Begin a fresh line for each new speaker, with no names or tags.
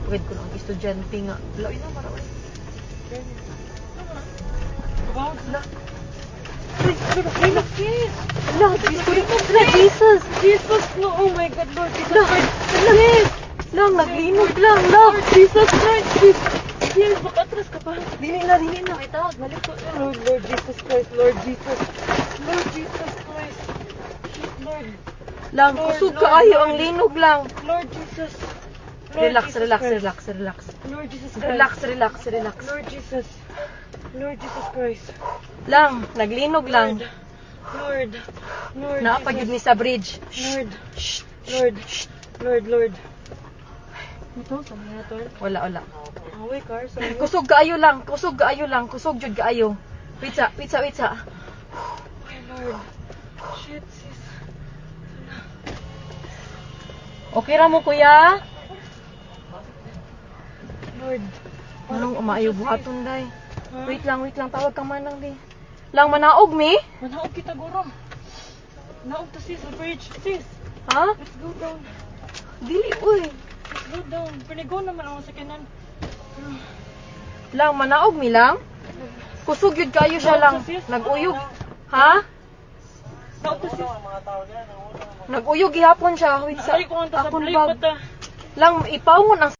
Pagod ko ng estudyante nga. Lawin na marawin.
Wow,
La. Ay, nakis. La, Jesus.
Jesus, no, oh my God, Lord Jesus
La,
Christ.
yes. Lang, naglinog lang. La, Jesus Christ.
Yes, makatras ka pa.
Dili na.
Ay, tawag, balik ko. Lord Jesus Christ, Lord Jesus. Lord Jesus Christ. Shit, Lord.
Lang,
Lord,
kusog
Lord,
kaayo
Lord.
ang linog lang.
Lord Jesus. Lord
Relax,
Jesus
relax,
Christ.
relax, relax.
Lord Jesus Christ.
Relax, relax, relax.
Lord Jesus. Lord Jesus Christ.
Lang, naglinog lang.
Lord. Lord
Naapagid ni
Jesus.
sa bridge.
Lord.
Shh.
Lord. Lord. Ito, sabi na to.
Wala.
Away, car. Sabi mo.
Kusog kaayo lang. Kusog jud kaayo. Witsa.
Ay, Lord. Shit, sis.
Okay ra mo, kuya?
Lord.
Anong umaayo buhaton, day?
Ha?
Wait lang. Tawag ka manang, di. Lang, manaog, mi?
Manaog kita, guro. Naog to, sis. Sa bridge. Sis.
Ha?
Let's go down.
Dili, uy.
Let's go down. Pinigo naman ako sa kanan.
Lang, manaog, mi lang? Kusog yun kayo siya lang. Nag-uyog. Ha?
Naog to, sis.
Nag-uyog gihapon siya. Wait sa
Ay, kung ang
akong
tasablay
bag.
pa ta.
Lang, ipawngon ang